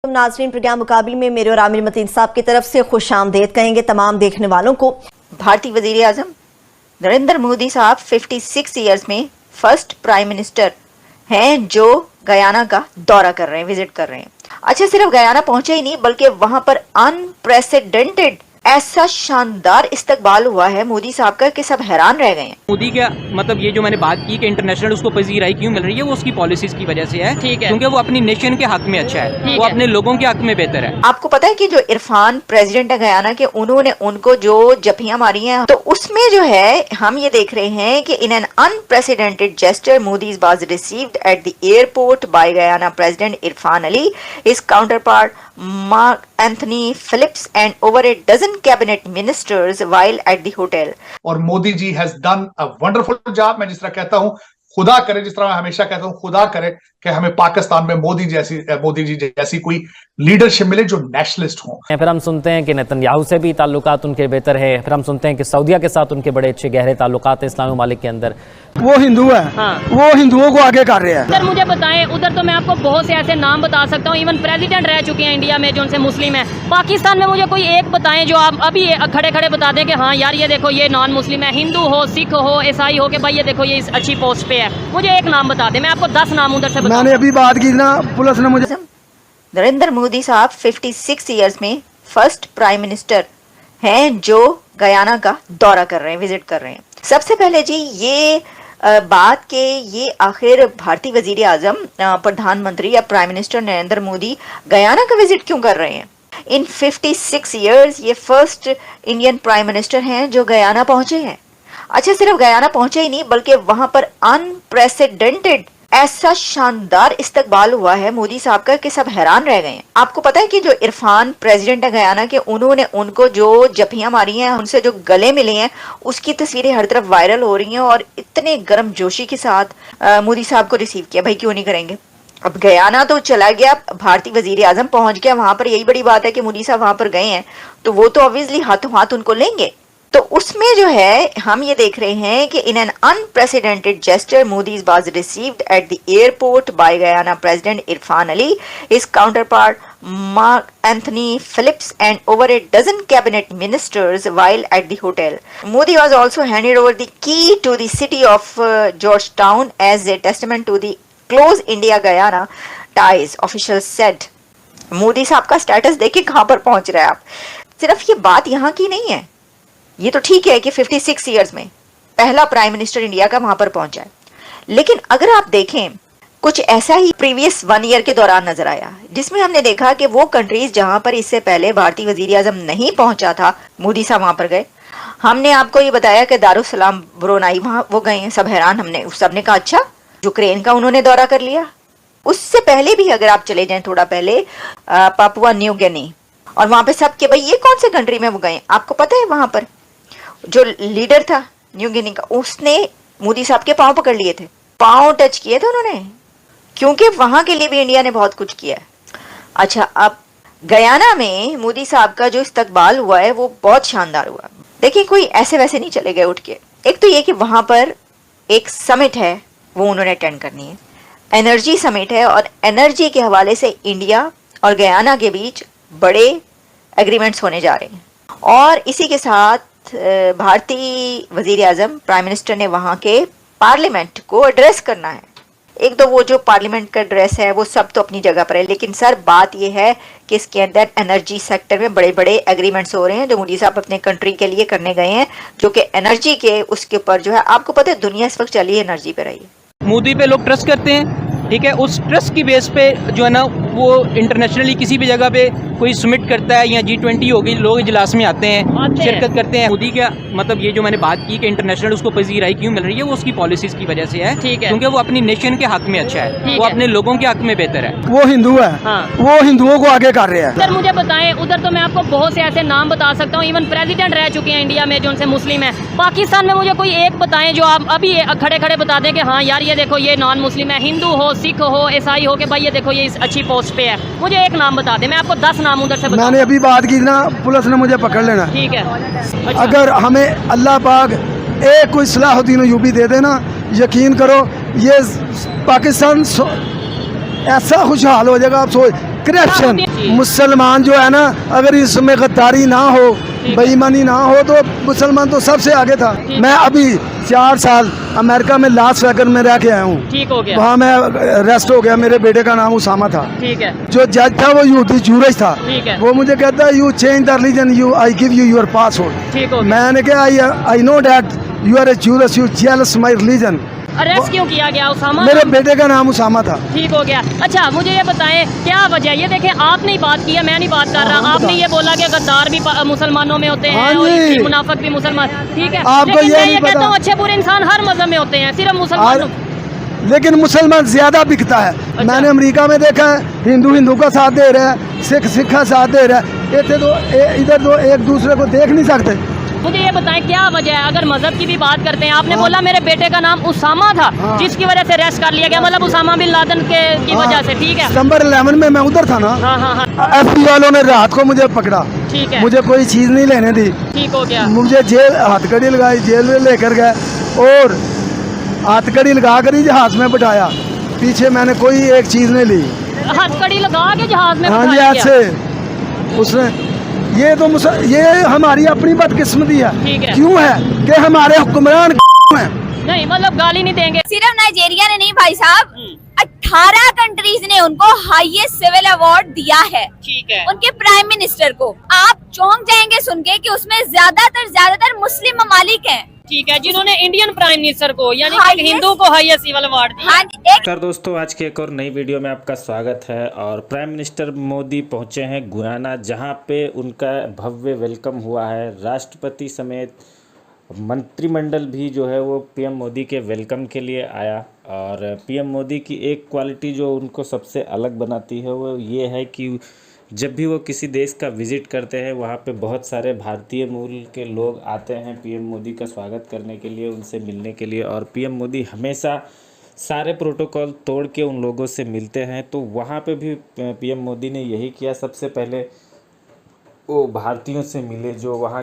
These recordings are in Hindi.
नाजरीन, प्रोग्राम मुकाबले में मेरे और आमिर मतीन साहब की तरफ से खुश आमदेद कहेंगे तमाम देखने वालों को। भारतीय वजीर आजम नरेंद्र मोदी साहब 56 ईयर्स में फर्स्ट प्राइम मिनिस्टर हैं जो गयाना का दौरा कर रहे हैं, विजिट कर रहे हैं। अच्छा, सिर्फ गयाना पहुंचे ही नहीं बल्कि वहां पर अनप्रेसिडेंटेड ऐसा शानदार इस्तकबाल हुआ है मोदी साहब का कि सब हैरान रह गए हैं। मोदी का मतलब ये जो मैंने बात की कि इंटरनेशनल उसको पजीराई क्यों मिल रही है, वो उसकी पॉलिसीज की वजह से है। ठीक है, क्योंकि वो अपनी नेशन के हक में अच्छा है, वो अपने लोगों के हक में बेहतर है। आपको पता है कि जो इरफान प्रेसिडेंट है गयाना के, उन्होंने उनको जो जफियां मारी हैं, तो उसमें जो है हम ये देख रहे हैं कि in an unprecedented gesture Modi was received at the airport by Guyana president Irfan Ali, his counterpart Mark Anthony Phillips and over a dozen cabinet ministers while at the hotel. और Modi ji has done a wonderful job. मैं जिस तरह कहता हूं, खुदा करे, जिस तरह मैं हमेशा कहता हूं, खुदा करे कि हमें पाकिस्तान में मोदी जी जैसी कोई लीडरशिप मिले जो नेशनलिस्ट हो। फिर हम सुनते हैं कि नेतन्याहू से भी ताल्लुकात उनके बेहतर है। फिर हम सुनते हैं कि सऊदीया के साथ उनके बड़े अच्छे गहरे ताल्लुकात हैं इस्लामी ममालिक के अंदर। वो हिंदू है, हाँ। वो हिंदुओं को आगे कर रहे हैं। सर मुझे बताएं, उधर तो मैं आपको बहुत से ऐसे नाम बता सकता हूँ, इवन प्रेसिडेंट रह चुके हैं इंडिया में जो उनसे मुस्लिम है। पाकिस्तान में मुझे कोई एक बताएं जो आप अभी खड़े खड़े बता दें कि हाँ यार ये देखो ये नॉन मुस्लिम है, हिंदू हो, सिख हो, ईसाई हो, कि भाई ये देखो ये इस अच्छी पोस्ट पे है। मुझे एक नाम बता दें, मैं आपको 10 नाम उधर से मैंने अभी बात की ना, पुलिस ने मुझे। नरेंद्र मोदी साहब 56 ईयर्स में फर्स्ट प्राइम मिनिस्टर हैं जो गयाना का दौरा कर रहे हैं, विजिट कर रहे हैं। सबसे पहले जी ये बात के ये आखिर भारतीय वजीर आजम प्रधानमंत्री या prime minister Narendra Modi Guyana का विजिट क्यों कर रहे हैं? इन 56 ईयर्स ये फर्स्ट इंडियन प्राइम मिनिस्टर हैं जो गयाना पहुंचे हैं। अच्छा, सिर्फ गयाना पहुंचे ही नहीं बल्कि वहां पर अनप्रेसिडेंटेड ऐसा शानदार इस्तकबाल हुआ है मोदी साहब का कि सब हैरान रह गए हैं। आपको पता है कि जो इरफान प्रेसिडेंट है गयाना के, उन्होंने उनको जो जफियां मारी हैं, उनसे जो गले मिले हैं, उसकी तस्वीरें हर तरफ वायरल हो रही हैं और इतने गर्म जोशी के साथ मोदी साहब को रिसीव किया। भाई क्यों नहीं करेंगे? अब गयाना तो चला गया, भारतीय वजीर आजम पहुंच गया वहां पर। यही बड़ी बात है कि मोदी साहब वहां पर गए हैं तो वो तो ऑब्वियसली हाथों हाथ उनको लेंगे। तो उसमें जो है हम ये देख रहे हैं कि in an unprecedented gesture Modi was received at the airport by Guyana president Irfan Ali, his counterpart Mark Anthony Phillips and over a dozen cabinet ministers while at the hotel. Modi was also handed over the key to the city of Georgetown as a testament to the close India-Guyana ties, officials said. Modi साहब का स्टेटस देखिए कहां पर पहुंच रहा है। आप सिर्फ ये बात यहाँ की नहीं है, ये तो ठीक है कि 56 ईयर्स में पहला प्राइम मिनिस्टर इंडिया का वहां पर पहुंचा है, लेकिन अगर आप देखें कुछ ऐसा ही प्रीवियस 1 ईयर के दौरान नजर आया, जिसमें हमने देखा कि वो कंट्रीज जहां पर इससे पहले भारतीय वजीर आजम नहीं पहुंचा था, मोदी साहब वहां पर गए। हमने आपको ये बताया कि दारुसलाम ब्रुनाई वहां वो गए हैं, सब हैरान। हमने सबने कहा अच्छा, यूक्रेन का उन्होंने दौरा कर लिया। उससे पहले भी अगर आप चले जाएं थोड़ा पहले, पापुआ न्यू गिनी, और वहां पे सब के भाई ये कौन से कंट्री में वो गए? आपको पता है वहां पर जो लीडर था न्यू गिनी का, उसने मोदी साहब के पांव पकड़ लिए थे, पांव टच किए थे उन्होंने, क्योंकि वहां के लिए भी इंडिया ने बहुत कुछ किया है। अच्छा, अब गयाना में मोदी साहब का जो इस्तकबाल हुआ है वो बहुत शानदार हुआ। देखिए कोई ऐसे वैसे नहीं चले गए उठ के। एक तो ये कि वहां पर एक समिट है, वो उन्होंने अटेंड करनी है, एनर्जी समिट है, और एनर्जी के हवाले से इंडिया और गयाना के बीच बड़े एग्रीमेंट्स होने जा रहे हैं। और इसी के साथ भारतीय वजीर आजम प्राइम मिनिस्टर ने वहां के पार्लियामेंट को एड्रेस करना है। एक तो वो जो पार्लियामेंट का एड्रेस है वो सब तो अपनी जगह पर है, लेकिन सर बात ये है कि इसके अंदर एनर्जी सेक्टर में बड़े बड़े एग्रीमेंट्स हो रहे हैं जो मोदी साहब अपने कंट्री के लिए करने गए हैं, जो कि एनर्जी के उसके ऊपर जो है, आपको पता है दुनिया इस वक्त चली है एनर्जी पे रही है। मोदी पे लोग ट्रस्ट करते हैं, ठीक है, उस ट्रस्ट की बेस पे जो है ना वो इंटरनेशनली किसी भी जगह पे कोई समिट करता है या G20 हो गई, लोग इजलास में आते हैं, शिरकत करते हैं। मोदी का मतलब ये जो मैंने बात की कि इंटरनेशनल उसको पजीराई क्यों मिल रही है, वो उसकी पॉलिसीज की वजह से है। ठीक है, क्योंकि वो अपनी नेशन के हक में अच्छा है, वो अपने लोगों के हक में बेहतर है। वो हिंदू है, हाँ। वो हिंदुओं को आगे कर रहे हैं। सर मुझे बताएं, उधर तो मैं आपको बहुत से ऐसे नाम बता सकता हूँ, इवन प्रेसिडेंट रह चुके हैं इंडिया में जो उनसे मुस्लिम है। पाकिस्तान में मुझे कोई एक बताएं जो आप अभी खड़े खड़े बता दें कि हाँ यार ये देखो ये नॉन मुस्लिम है, हिंदू हो, सिख हो, ईसाई हो, कि भाई ये देखो ये इस अच्छी पोस्ट पे है। मुझे एक नाम बता दें, मैं आपको 10 नाम उधर से मैंने अभी बात की ना, पुलिस ने मुझे पकड़ लेना। ठीक है, अच्छा। अगर हमें अल्लाह पाक एक कोई सलाहुद्दीन यूबी दे देना, यकीन करो ये पाकिस्तान ऐसा खुशहाल हो जाएगा। आप सोच करप्शन जी। मुसलमान जो है ना, अगर इसमें गद्दारी ना हो, बेईमानी ना हो, तो मुसलमान तो सबसे आगे था। मैं अभी 4 साल अमेरिका में लास वेगस में रह के आया हूँ। ठीक हो गया। वहाँ मैं अरेस्ट हो गया। मेरे बेटे का नाम उसामा था। ठीक है। जो जज था वो यहूदी जूरज था। ठीक है। वो मुझे कहता है you change the religion, you I give you your password. ठीक हो गया। मैंने कहा I know that you are a jealous, you jealous my religion. Arrest क्यों किया गया उसामा? मेरे बेटे का नाम उसामा था। ठीक हो गया। अच्छा मुझे ये बताएं क्या वजह? ये देखें आपने ही बात की है, मैं नहीं बात कर रहा। आपने ये बोला कि गद्दार भी मुसलमानों में होते हैं हाँ और जी। मुनाफिक भी मुसलमान। ठीक है, आपको लेकिन ये मैं नहीं ये कहता पता। हूँ अच्छे बुरे इंसान हर मजहब में होते हैं, सिर्फ मुसलमान। लेकिन मुसलमान ज्यादा बिकता है। मैंने अमेरिका में देखा है, हिंदू का साथ दे रहा है, सिख का साथ दे रहा है। इधर तो एक दूसरे को देख नहीं सकते। मुझे ये बताएं क्या वजह है? अगर मजहब की भी बात करते हैं, आपने बोला मेरे बेटे का नाम उसामा था, जिसकी वजह से अरेस्ट कर लिया गया, मतलब उसामा बिन लादेन की वजह से। ठीक है। सितंबर 11 में मैं उधर था ना। हाँ। एफबी वालों ने रात को मुझे पकड़ा। ठीक है। मुझे कोई चीज नहीं लेने दी। ठीक हो गया। मुझे जेल हथकड़ी लगाई, जेल में लेकर गए और हथकड़ी लगा कर ही जहाज में बिठाया। पीछे मैंने कोई एक चीज नहीं ली। हथकड़ी लगा के जहाज में हाँ जी, बिठाया गया। ऐसे उसने ये हमारी अपनी बदकिस्मती है। ठीक है। क्यों है कि हमारे हुक्मरान हैं। नहीं मतलब गाली नहीं देंगे। सिर्फ नाइजीरिया ने नहीं भाई साहब, 18 कंट्रीज ने उनको हाईएस्ट सिविल अवार्ड दिया है। ठीक है। उनके प्राइम मिनिस्टर को। आप चौंक जाएंगे सुन के कि उसमें ज्यादातर मुस्लिम ममालिक हैं। ठीक है, जिन्होंने इंडियन प्राइम मिनिस्टर को यानी कि Highest- हिंदू को हाईएस्ट सिविल अवार्ड दिया। हाँ जी, एक नमस्कार दोस्तों, आज की एक और नई वीडियो में आपका स्वागत है। और प्राइम मिनिस्टर मोदी पहुंचे हैं गुयाना, जहां पे उनका भव्य वेलकम हुआ है। राष्ट्रपति समेत मंत्रिमंडल भी जो है वो पीएम मोदी के वेलकम के लिए आया। और पीएम मोदी की एक क्वालिटी जो उनको सबसे अलग बनाती है वो ये है कि जब भी वो किसी देश का विज़िट करते हैं, वहाँ पे बहुत सारे भारतीय मूल के लोग आते हैं पीएम मोदी का स्वागत करने के लिए, उनसे मिलने के लिए। और पीएम मोदी हमेशा सारे प्रोटोकॉल तोड़ के उन लोगों से मिलते हैं। तो वहाँ पे भी पीएम मोदी ने यही किया। सबसे पहले वो भारतीयों से मिले जो वहाँ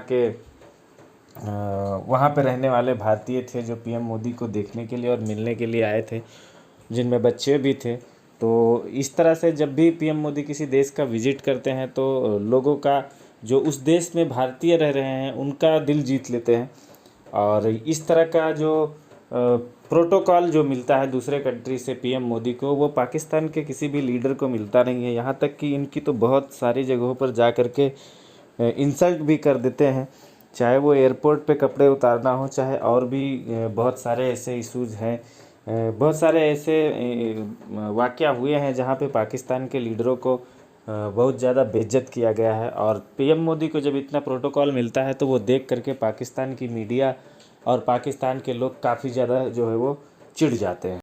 पे रहने वाले भारतीय थे, जो पीएम मोदी को देखने के लिए और मिलने के लिए आए थे, जिनमें बच्चे भी थे। तो इस तरह से जब भी पीएम मोदी किसी देश का विज़िट करते हैं तो लोगों का, जो उस देश में भारतीय रह रहे हैं, उनका दिल जीत लेते हैं। और इस तरह का जो प्रोटोकॉल जो मिलता है दूसरे कंट्री से पीएम मोदी को, वो पाकिस्तान के किसी भी लीडर को मिलता नहीं है। यहाँ तक कि इनकी तो बहुत सारी जगहों पर जा कर के इंसल्ट भी कर देते हैं, चाहे वो एयरपोर्ट पे कपड़े उतारना हो, चाहे और भी बहुत सारे ऐसे इश्यूज़ हैं। बहुत सारे ऐसे वाक़या हुए हैं जहाँ पे पाकिस्तान के लीडरों को बहुत ज़्यादा बेइज्जत किया गया है। और पीएम मोदी को जब इतना प्रोटोकॉल मिलता है तो वो देख करके पाकिस्तान की मीडिया और पाकिस्तान के लोग काफ़ी ज़्यादा जो है वो चिढ़ जाते हैं।